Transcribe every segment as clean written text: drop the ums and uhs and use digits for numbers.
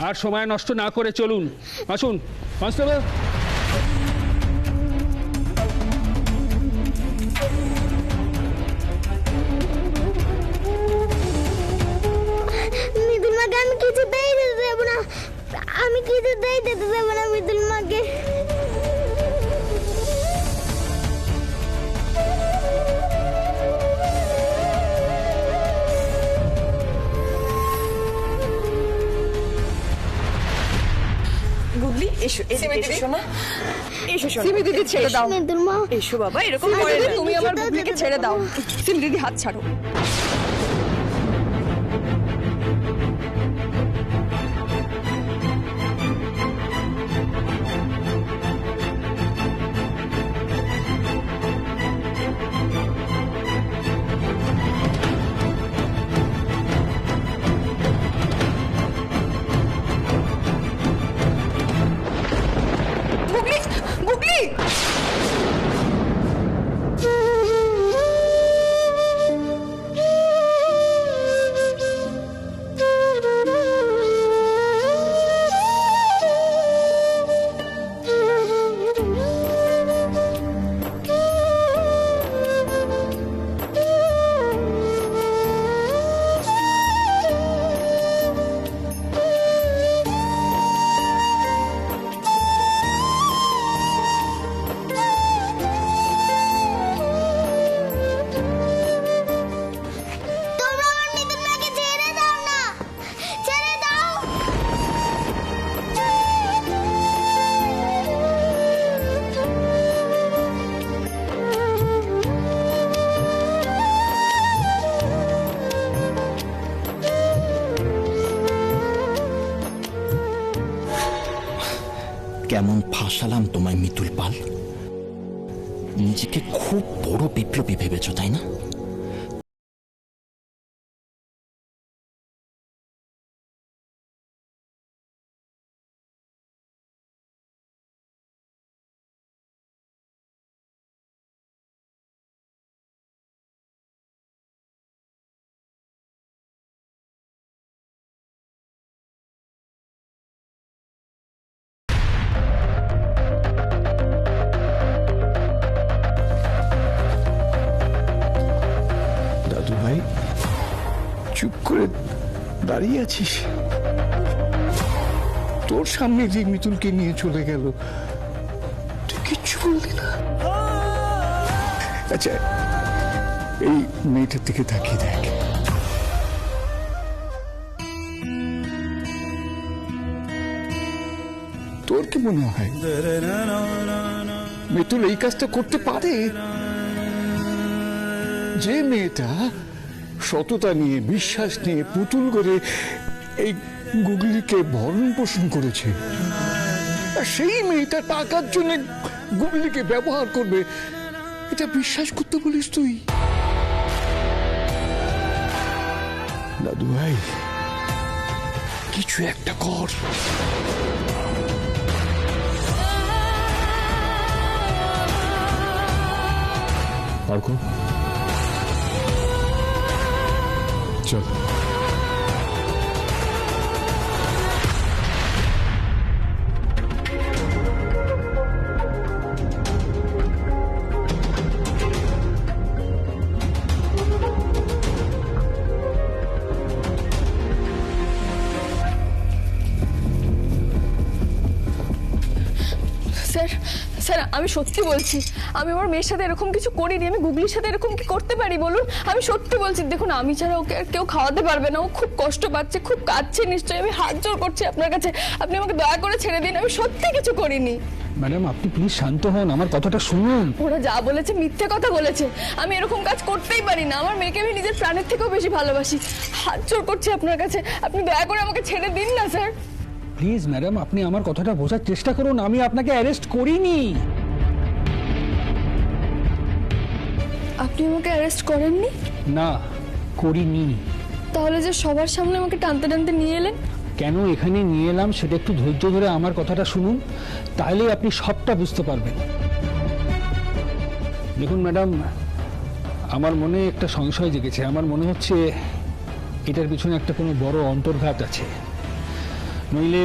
আর সময় নষ্ট না করে চলুন। আসুন কনস্টেবল। মিতুল মাকে আমি কিছুতেই যেতে দেবো না, আমি কিছুতেই যেতে দেবো না মিতুল মাকে। গুগলি এসো, এসো না, এসো সিমি দিদি ছেড়ে দাও। মিতুল মা এসো বাবা, এরকম করে না, তুমি আমার গুগলিকে ছেড়ে দাও। সিমি দিদি হাত ছাড়ো। গুগলি, গুগলি তোমরা আমার মিতুল মাকে ছেড়ে দাও না, ছেড়ে দাও। কেমন ফাঁসালাম তোমায় মিতুল পাল। নিজেকে খুব বড় বিপ্লবী ভেবেছ, তাই না? দাদু ভাই, চুপ করে দাঁড়িয়ে আছিস? তোর সামনে যে মিতুলকে নিয়ে চলে গেল, তুই কিচ্ছু বললি না? আচ্ছা, এই মেয়েটার দিকে তাকিয়ে দেখ। তোর কি মনে হয় মিতুল এই কাজটা করতে পারে? যে মেয়েটা সততা নিয়ে, বিশ্বাস নিয়ে পুতুল করে এই গুগলিকে ভরণ পোষণ করেছে, আর সেই মেয়েটা টাকার জন্য গুগলিকে ব্যবহার করবে, এটা বিশ্বাস করতে বলিস তুই? দাদু ভাই, কিছু একটা কর। অর্ক, চল। স্যার, স্যার আমি সত্যি বলছি, আমি আমার মেয়ের সাথে এরকম কিছু করিনি। আমি গুগলির সাথে এরকম কি করতে পারি বলুন? আমি সত্যি বলছি, দেখুন আমি ছাড়া ওকে আর কেউ খাওয়াতে পারবে না। ও খুব কষ্ট পাচ্ছে, খুব কাঁদছে নিশ্চয়ই। আমি হাত জোর করছি আপনার কাছে, আপনি আমাকে দয়া করে ছেড়ে দিন। আমি সত্যি কিছু করিনি। ম্যাডাম আপনি প্লিজ শান্ত হন, আমার কথাটা শুনুন। ওরা যা বলেছে মিথ্যে কথা বলেছে। আমি এরকম কাজ করতেই পারি না। আমার মেয়েকে আমি নিজের প্রাণের থেকেও বেশি ভালোবাসি। হাত জোর করছি আপনার কাছে, আপনি দয়া করে আমাকে ছেড়ে দিন না স্যার। প্লিজ ম্যাডাম, আপনি আমার কথাটা বোঝার চেষ্টা করুন। আমি আপনাকে অ্যারেস্ট করিনি। আপনি আমাকে অ্যারেস্ট করেননি? না, করিনি। তাহলে যে সবার সামনে আমাকে টানতে টানতে নিয়ে এলেন? কেন এখানে নিয়ে এলাম সেটা একটু ধৈর্য ধরে আমার কথাটা শুনুন, তাহলে আপনি সবটা বুঝতে পারবেন। দেখুন ম্যাডাম, আমার মনে একটা সংশয় জেগেছে। আমার মনে হচ্ছে এটার পিছনে একটা কোনো বড় অন্তর্ঘাত আছে। নইলে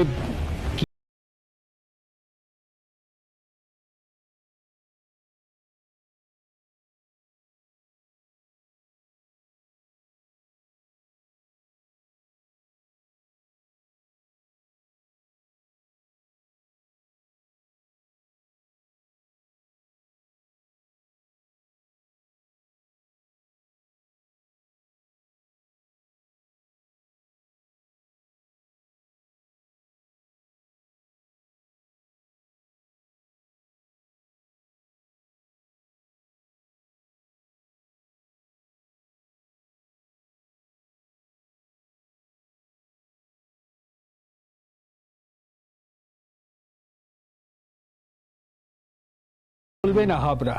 বলবে না হাবরা,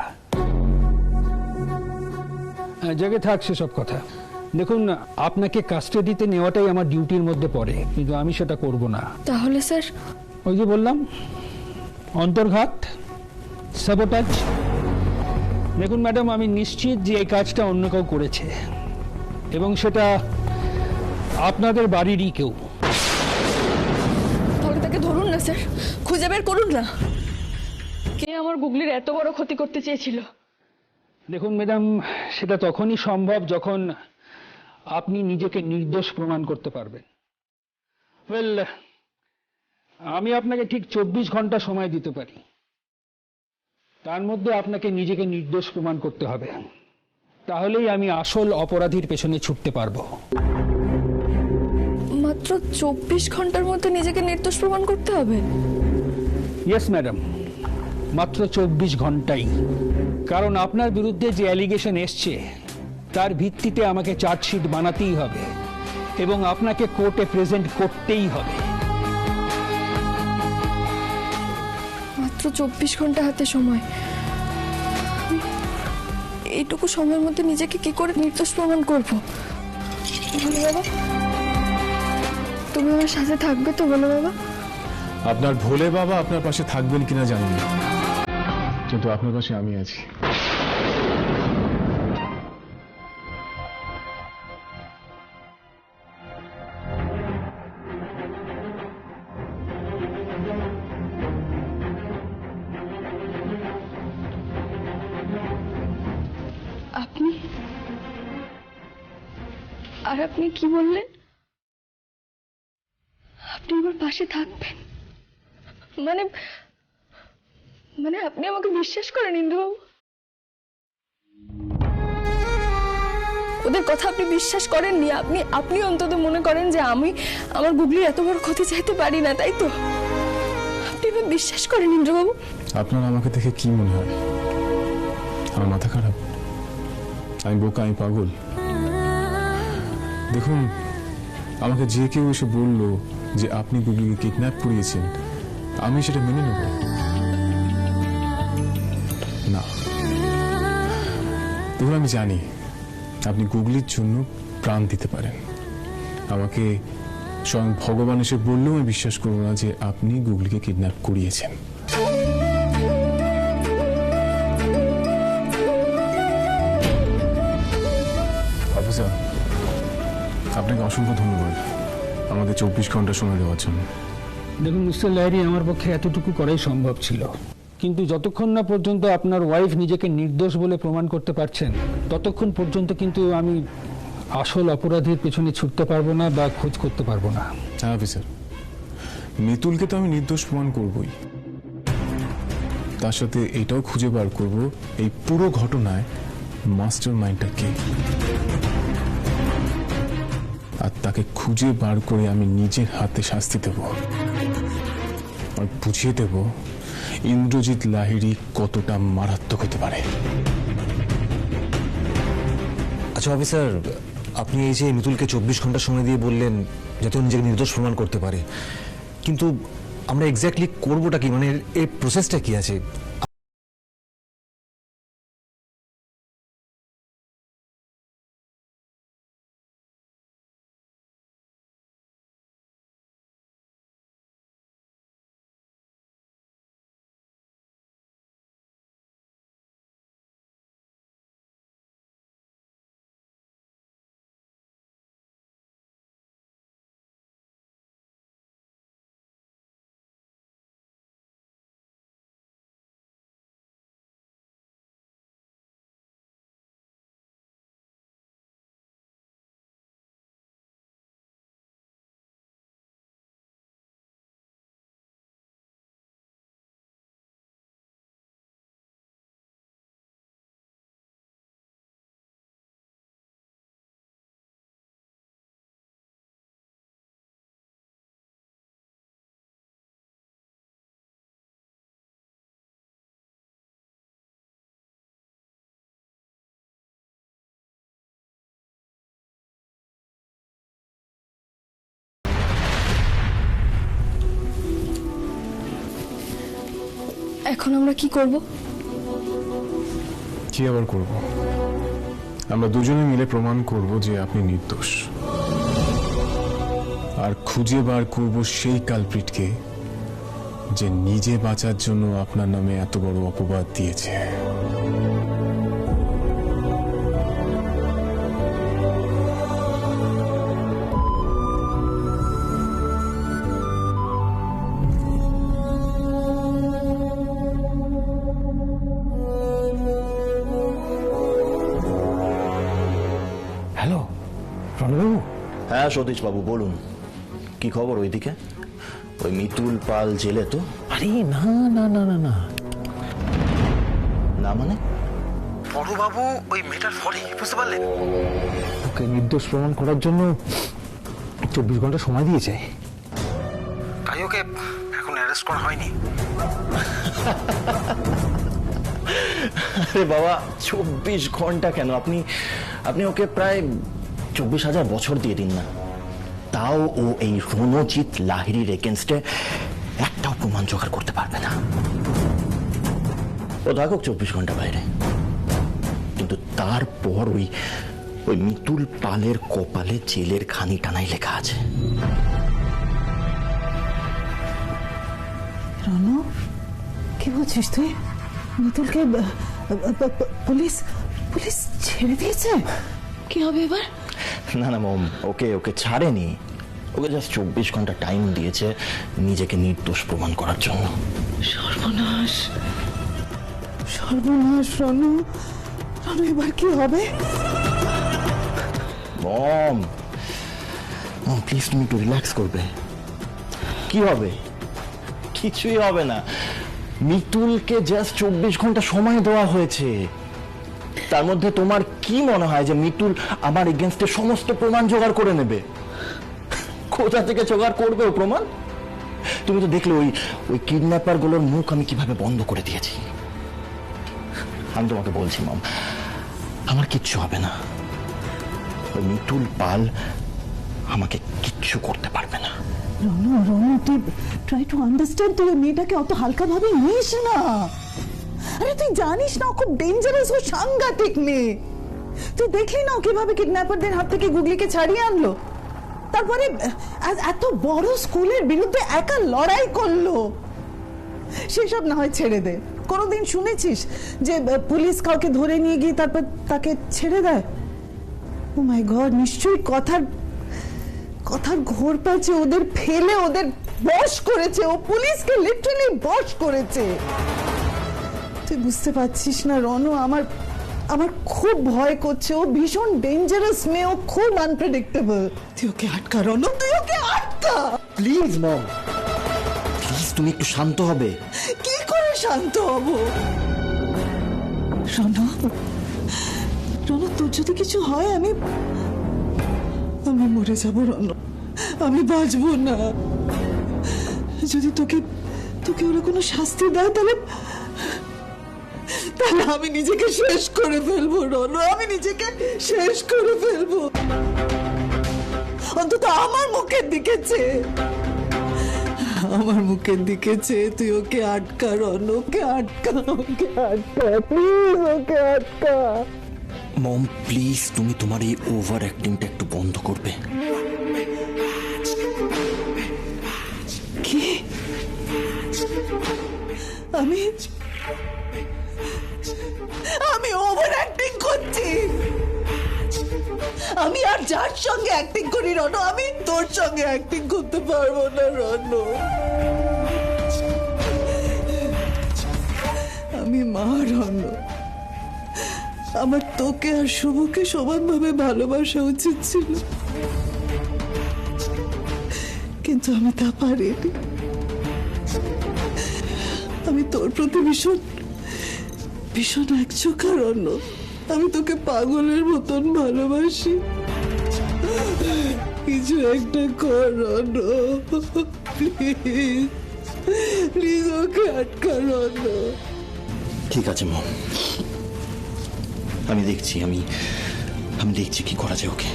জেগে থাক সেসব কথা। দেখুন, আপনাকে কাস্টাডিতে নেওয়াটাই আমার ডিউটির মধ্যে পড়ে, কিন্তু আমি সেটা করব না। তাহলে স্যার? ওই যে বললাম, অন্তর্ঘাত, সাবোটাজ। দেখুন ম্যাডাম, আমি নিশ্চিত যে এই কাজটা অন্য কেউ করেছে, এবং সেটা আপনাদের বাড়িরই কেউ। তাহলে তাকে ধরুন না স্যার, খুঁজে বের করুন না। কে আমার গুগলির এত বড় ক্ষতি করতে চেয়েছিল? দেখুন ম্যাডাম, সেটা তখনই সম্ভব যখন আপনি নিজেকে নির্দোষ প্রমাণ করতে পারবেন। ওয়েল, আমি আপনাকে ঠিক 24 ঘন্টা সময় দিতে পারি। তার মধ্যে আপনাকে নিজেকে নির্দোষ প্রমাণ করতে হবে, তাহলেই আমি আসল অপরাধীর পেছনে ছুটতে পারবো। মাত্র 24 ঘন্টার মধ্যে নিজেকে নির্দোষ প্রমাণ করতে হবে? ইয়েস ম্যাডাম, মাত্র 24 ঘন্টাই। কারণ আপনার বিরুদ্ধে যে অ্যালিগেশন এসছে তার ভিত্তিতে আমাকে চার্জশিট বানাতেই হবে, এবং আপনাকে কোর্টে প্রেজেন্ট করতেই হবে। মাত্র 24 ঘন্টা হাতে সময়। এইটুকু সময়ের মধ্যে নিজেকে কি করে নির্দোষ প্রমাণ করব? বলো বাবা, তুমি আমার সাথে থাকবে তো? বলো বাবা। আপনার ভোলে বাবা আপনার পাশে থাকবেন কিনা জানি না, কিন্তু আপনার পাশে আমি আছি। আপনি? আর আপনি কি বললেন? আপনি আমার পাশে থাকবেন? মানে মানে আপনি আমাকে বিশ্বাস করেন ইন্দ্রবাবু? ওদের কথা আপনি বিশ্বাস করেননি? আপনি অন্তত মনে করেন যে আমি আমার গুগলির এত বড় ক্ষতি চাইতে পারি না, তাই তো? আপনি আমাকে বিশ্বাস করেন ইন্দ্রবাবু? আপনার আমাকে দেখে কি মনে হয়? আমার মাথা খারাপ? আমি বোকা? আমি পাগল? দেখুন, আমাকে যে কেউ এসে বলল যে আপনি গুগলিকে কিডন্যাপ করিয়েছেন, আমি সেটা মেনে নেব না। দেখুন, আমি জানি আপনি গুগলির জন্য প্রাণ দিতে পারেন। আমাকে স্বয়ং ভগবান এসে বললেও আমি বিশ্বাস করব না যে আপনি গুগলিকে কিডন্যাপ করিয়েছেন। অফিসার, আপনাকে অসংখ্য ধন্যবাদ আমাদের 24 ঘন্টা সময় দেওয়ার জন্য। দেখুন মিস্টার লাহিড়ী, আমার পক্ষে এতটুকু করাই সম্ভব ছিল, কিন্তু যতক্ষণ না পর্যন্ত আপনার ওয়াইফ নিজেকে নির্দোষ বলে প্রমাণ করতে পারছেন, ততক্ষণ পর্যন্ত কিন্তু আমি আসল অপরাধীর পেছনে ছুটতে পারবো না বা খোঁজ করতে পারবো না। হ্যাঁ অফিসার, মিতুলকে তো আমি নির্দোষ প্রমাণ করবই, তার সাথে এটাও খুঁজে বার করব এই পুরো ঘটনায় মাস্টার মাইন্ডটা কে, আর তাকে খুঁজে বার করে আমি নিজের হাতে শাস্তি দেব আর বুঝিয়ে দেব ইন্দ্রজিৎ লাহিড়ী কতটা মারাত্মক হতে পারে। আচ্ছা অফিসার, আপনি এই যে মিতুলকে 24 ঘন্টা সময় দিয়ে বললেন যাতে ও নিজেকে নির্দোষ প্রমাণ করতে পারে, কিন্তু আমরা এক্স্যাক্টলি করবোটা কি? মানে এর প্রসেসটা কি আছে? এখন আমরা কি করব? কি আবার করব? আমরা দুজনে মিলে প্রমাণ করব যে আপনি নির্দোষ, আর খুঁজে বার করব সেই কালপ্রিটকে যে নিজে বাঁচার জন্য আপনার নামে এত বড় অপবাদ দিয়েছে। হ্যালো রণবাবু। হ্যাঁ সতীশ বাবু বলুন, কি খবর ওইদিকে? ওই মিতুল পাল জেলে তো? আরে না না না না না, না মানে? বড়বাবু ওই মেয়েটার ফরে, বুঝতে পারলেন? ওকে নির্দোষ প্রমাণ করার জন্য 24 ঘন্টা সময় দিয়েছে, তাই ওকে এখন অ্যারেস্ট করা হয়নি। আরে বাবা 24 ঘন্টা কেন? আপনি আপনি ওকে প্রায় 24,000 বছর দিয়ে দিন না, তাও ও এই রণজিৎ লাহিড়ীর এগেনস্টে একটাও প্রমাণ জোগাড় করতে পারবে না। ও থাকুক 24 ঘন্টা বাইরে, কিন্তু তারপর ওই মিতুল পালের কপালে জেলের খানি টানাই লেখা আছে। রনু, কি বলছিস তুই? মিতুলকে পুলিশ পুলিশ ছেড়ে দিয়েছে? কি হবে এবার? না না মম, ওকে ওকে ছাড়েনি, ওকে জাস্ট 24 ঘন্টা টাইম দিয়েছে নিজেকে নির্দোষ প্রমাণ করার জন্য। সর্বনাশ, সর্বনাশ রনু। রনু এবার কি হবে? মম মম প্লিজ, তুমি একটু রিল্যাক্স করবে। কি হবে? কিছুই হবে না। মিতুলকে জাস্ট 24 ঘন্টা সময় দেওয়া হয়েছে। তার মধ্যে তোমার কি মনে হয় যে মিতুল আমার এগেনস্টে সমস্ত প্রমাণ জোগাড় করে নেবে? কোথা থেকে জোগাড় করবে ও প্রমাণ? তুমি তো দেখলে ওই কিডন্যাপার গুলোর মুখ আমি কিভাবে বন্ধ করে দিয়েছি। আমি তোমাকে বলছি মম, আমার কিচ্ছু হবে না। ওই মিতুল পাল আমাকে কিচ্ছু করতে পারবে না। রনু, রনু তুই ট্রাই টু আন্ডারস্ট্যান্ড। তুই ওই মেয়েটাকে অত হালকা ভাবে নিস না। আরে তুই জানিস না ও খুব ডেঞ্জারাস, ও সাংঘাতিক মেয়ে। তুই দেখলি না ও কিভাবে কিডন্যাপারদের হাত থেকে গুগলিকে ছাড়িয়ে আনলো, তারপরে এত বড় স্কুলের বিরুদ্ধে একা লড়াই করলো। সেসব না হয় ছেড়ে দে। কোনোদিন শুনেছিস যে পুলিশ কাউকে ধরে নিয়ে গিয়ে তারপর তাকে ছেড়ে দেয়? ও মাই গড, নিশ্চয়ই কথার ঘোর পাচ্ছে। ওদের ফেলে ওদের বশ করেছে, ও পুলিশকে লিটারালি বশ করেছে। তুই বুঝতে পারছিস না রনু, আমার খুব ভয় করছে। ও ভীষণ ডেঞ্জারাস মেয়ে, ও খুব আনপ্রেডিক্টেবল। তুই ওকে আটকা রনু, তুই ওকে আটকা প্লিজ মম, প্লিজ তুমি একটু শান্ত হবে। কি করে শান্ত হব? রনু, রনু তোর যদি কিছু হয় আমি মরে যাবো রনু, আমি বাঁচবো না। যদি তোকে ওরা কোনো শাস্তি দেয় তাহলে আমি নিজেকে শেষ করে ফেলবো রনু, আমি নিজেকে শেষ করে ফেলবো। অন্তত আমার মুখের দিকে চেয়ে, আমার মুখের দিকে চেয়ে তুই ওকে আটকা রনু, ওকে আটকা, ওকে আটকা, প্লিজ ওকে আটকা। মম প্লিজ, তুমি তোমার এই ওভার অ্যাক্টিংটা একটু বন্ধ করবে? কি? আমি ওভার অ্যাক্টিং করছি? আমি আর যার সঙ্গে অ্যাক্টিং করি রনু, আমি তোর সঙ্গে অ্যাক্টিং করতে পারবো না রনু। আমি মা রনু, আমার তোকে আর শুভকে সমানভাবে ভালোবাসা উচিত ছিল, কিন্তু আমি তা পারিনি। আমি তোর প্রতি ভীষণ ভীষণ একচোখা রনু। আমি তোকে পাগলের মতন ভালোবাসি। কিছু একটা কর রনু, প্লিজ প্লিজ ওকে আটকা রনু। ঠিক আছে মম, আমি দেখছি, আমি দেখছি কি করা যায় ওকে।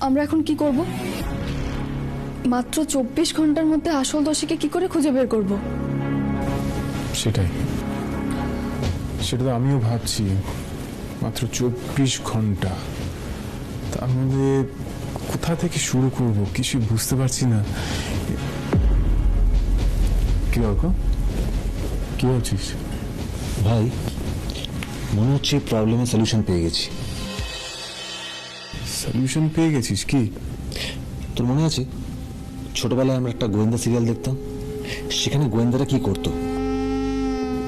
আমরা এখন কি করব? মাত্র 24 ঘন্টার মধ্যে আসল দোষীকে কি করে খুঁজে বের করব? সেটা তো আমিও ভাবছি, মাত্র 24 ঘন্টা, তার মধ্যে কোথা থেকে শুরু করব কিছু বুঝতে পারছি না। কি অর্ক, কি বলছিস? ভাই মনে হচ্ছে প্রবলেমের সলিউশন পেয়ে গেছি। সলিউশন পেয়ে গেছিস? কি? তোর মনে আছে ছোটবেলায় আমরা একটা গোয়েন্দা সিরিয়াল দেখতাম, সেখানে গোয়েন্দারা কি করতো?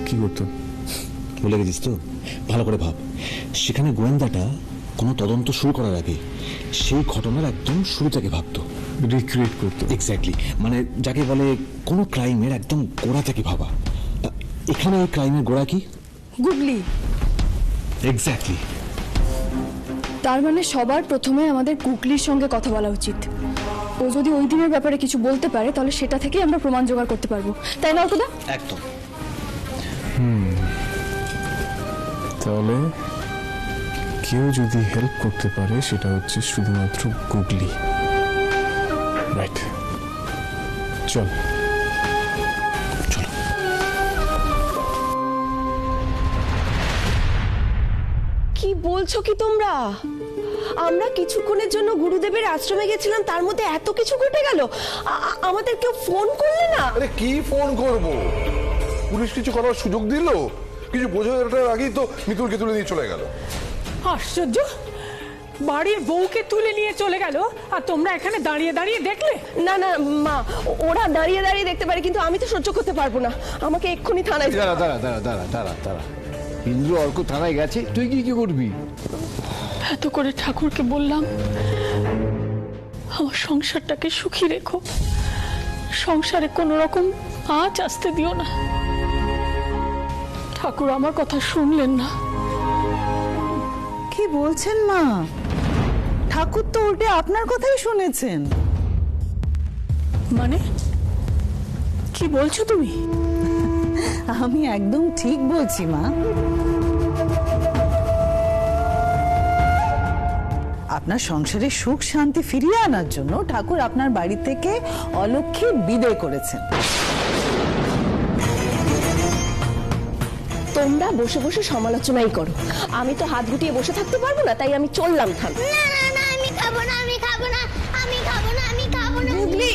কি করতো? ভুলে গেছিস তো? ভালো করে ভাব। সেখানে গোয়েন্দাটা কোনো তদন্ত শুরু করার আগে সেই ঘটনার একদম শুরু থেকে ভাবতো, রিক্রিয়েট করতো। এক্স্যাক্টলি, মানে যাকে বলে কোনো ক্রাইমের একদম গোড়া থেকে ভাবা। এখানে এই ক্রাইমের গোড়া কি? গুগলি। এক্স্যাক্টলি। তার মানে সবার প্রথমে আমাদের গুগলির সঙ্গে কথা বলা উচিত। ও যদি ওই দিনের ব্যাপারে কিছু বলতে পারে তাহলে সেটা থেকেই আমরা প্রমাণ জোগাড় করতে পারবো, তাই না অর্কদা? একদম। তাহলে কেউ যদি হেল্প করতে পারে সেটা হচ্ছে শুধুমাত্র গুগলি। রাইট, চল। কি বলছো কি তোমরা? আমরা কিছুক্ষণের জন্য গুরুদেবের আশ্রমে গেছিলাম, তার মধ্যে এত কিছু ঘটে গেল। আমাদের কেউ ফোন করলে না? আরে কি ফোন করব, পুলিশ কিছু করার সুযোগ দিল? কিছু বোঝার আগেই তো মিতুলকে তুলে নিয়ে চলে গেল। আশ্চর্য, বাড়ির বউকে তুলে নিয়ে চলে গেল আর তোমরা এখানে দাঁড়িয়ে দাঁড়িয়ে দেখলে? না না মা, ওরা দাঁড়িয়ে দাঁড়িয়ে দেখতে পারে, কিন্তু আমি তো সহ্য করতে পারবো না। আমাকে এক্ষুনি থানায় যেতে হবে। দাঁড়া, ইন্দ্র অর্ক থানায় গেছে, তুই কি করবি? এত করে ঠাকুরকে বললাম আমার সংসারটাকে সুখী রেখো, সংসারে কোনো রকম আঁচ আসতে দিও না। ঠাকুর আমার কথা শুনলেন না। কি বলছেন মা? ঠাকুর তো উল্টে আপনার কথাই শুনেছেন। মানে কি বলছো তুমি? আমি একদম ঠিক বলছি মা। আপনার সংসারে সুখ শান্তি ফিরিয়ে আনার জন্য ঠাকুর আপনার বাড়ি থেকে অলক্ষ্মী বিদায় করেছেন। তোমরা বসে বসে সমালোচনাই করো, আমি তো হাত গুটিয়ে বসে থাকতে পারবো না, তাই আমি চললাম থানা। না না না, আমি খাবো না, আমি খাবো না, আমি খাবো না, আমি খাবো না। গুগলি,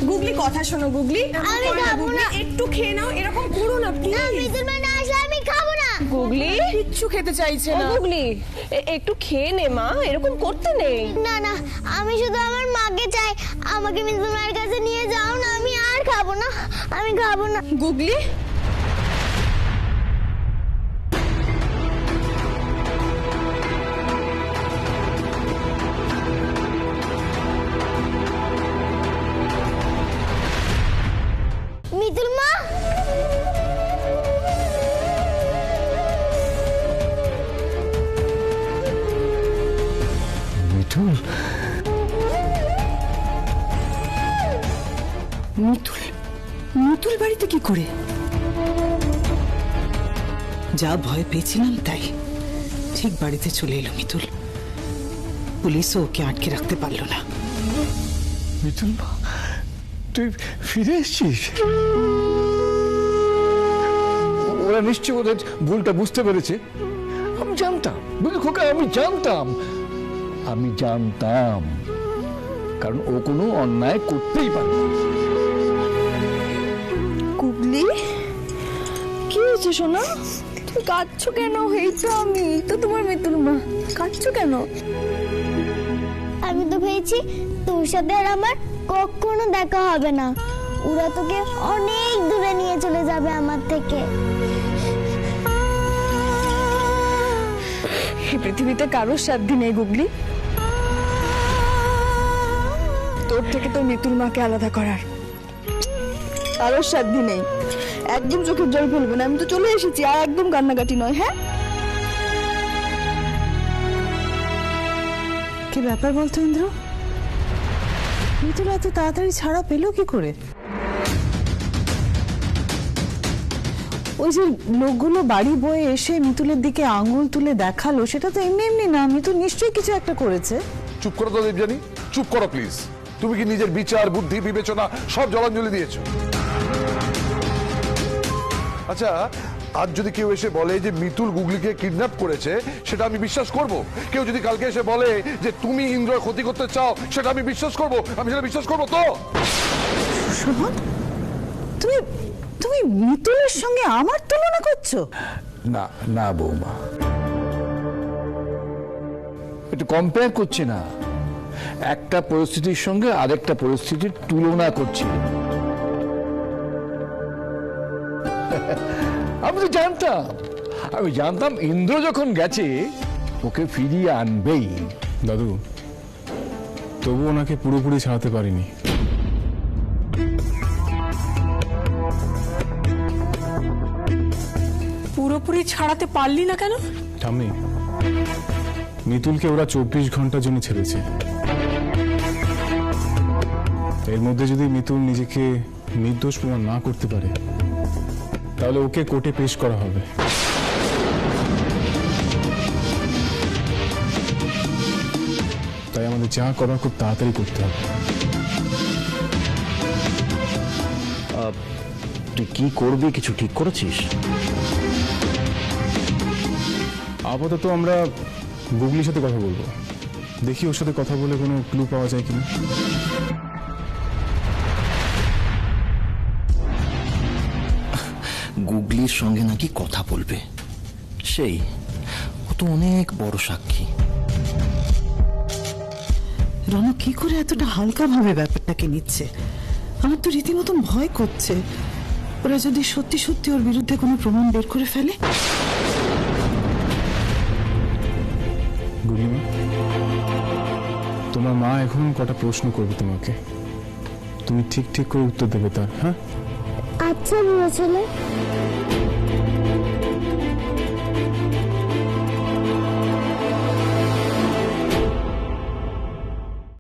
গুগলি কথা শোনো গুগলি, আমি খাবো না। একটু খেয়ে নাও, এরকম করো না প্লিজ। না, মৃদুল মা না আসলে আমি খাবো না। গুগলি কিচ্ছু খেতে চাইছে না। গুগলি একটু খেয়ে নে মা, এরকম করতে নেই। না না, আমি শুধু আমার মাকে চাই, আমাকে মৃদুল মায়ের কাছে নিয়ে যাও না, আমি আর খাবো না, আমি খাবো না। গুগলি, মিতুল মা, মিঠুন, মিতুল বাড়িতে কি করে? যা ভয় পেয়েছিলাম তাই, ঠিক বাড়িতে চলে এলো মিতুল। পুলিশও ওকে আটকে রাখতে পারলো না। মিঠুন, তুই ফিরে এসছিস? ওরা নিশ্চয় ওদের ভুলটা বুঝতে পেরেছে। আমি জানতাম, বুঝলি খোকা, আমি জানতাম, কারণ ও কোনো অন্যায় করতেই পারে না। গুগলি, কি হয়েছে সোনা? তুমি কাঁদছো কেন? এই তো আমি, তো তোমার মিতুল মা, কাঁদছো কেন? আমি তো ভেবেছি তোর সাথে আর আমার কখনো দেখা হবে না, ওরা তোকে অনেক দূরে নিয়ে চলে যাবে আমার থেকে। এই পৃথিবীতে কারোর সাধ্যি নেই গুগলি, তোর থেকে তো মিতুল মাকে আলাদা করার কারোর সাধ্যি নেই। একদম চোখের জল ফেলবে না, আমি তো চলে এসেছি, আর একদম কান্নাকাটি নয়। হ্যাঁ, কি ব্যাপার বলতো ইন্দ্র? মিতুল এত তাড়াতাড়ি ছাড়া পেলো কি করে? ওই যে লোকগুলো বাড়ি বয়ে এসে মিতুলের দিকে আঙুল তুলে দেখালো, সেটা তো এমনি এমনি না। মিতুল নিশ্চয়ই কিছু একটা করেছে। চুপ করো তো দেবযানী, চুপ করো প্লিজ। তুমি কি নিজের বিচার বুদ্ধি বিবেচনা সব জলাঞ্জলি দিয়েছো? আচ্ছা, আজ যদি কেউ এসে বলে যে মিতুল গুগলিকে কিডন্যাপ করেছে, সেটা আমি বিশ্বাস করব? কেউ যদি কালকে এসে বলে যে তুমি ইন্দ্রর ক্ষতি করতে চাও, সেটা আমি বিশ্বাস করব? আমি সেটা বিশ্বাস করবো তো? সুমন, তুমি তুমি মিতুলের সঙ্গে আমার তুলনা করছো? না না বৌমা, একটু কম্পেয়ার করছে না, একটা পরিস্থিতির সঙ্গে আরেকটা পরিস্থিতির তুলনা করছি। আমি তো জানতাম ইন্দ্র যখন গেছে ওকে ফিরিয়ে আনবেই। দাদু, তবু ওনাকে পুরোপুরি ছাড়াতে পারিনি। পুরোপুরি ছাড়াতে পারলি না কেন? ঠাম্মি, মিতুলকে ওরা 24 ঘন্টার জন্য ছেড়েছে। এর মধ্যে যদি মিতুল নিজেকে নির্দোষ প্রমাণ না করতে পারে, তাহলে ওকে কোর্টে পেশ করা হবে। তাই আমাদের যা করার খুব তাড়াতাড়ি করতে হবে। তুই কি করবি, কিছু ঠিক করেছিস? আপাতত আমরা গুগলির সাথে কথা বলবো, দেখি ওর সাথে কথা বলে কোনো ক্লু পাওয়া যায় কিনা। গুগলির সঙ্গে নাকি কথা বলবে, সেই ও তো অনেক বড় সাক্ষী। রণ কি করে এতটা হালকা ভাবে ব্যাপারটাকে নিচ্ছে? আমার তো রীতিমতন ভয় করছে, ওরা যদি সত্যি সত্যি ওর বিরুদ্ধে কোনো প্রমাণ বের করে ফেলে। গুগলিমা, তোমার মা এখন কটা প্রশ্ন করবে তোমাকে, তুমি ঠিক ঠিক করে উত্তর দেবে তার। হ্যাঁ আচ্ছা বুড়ো ছেলে।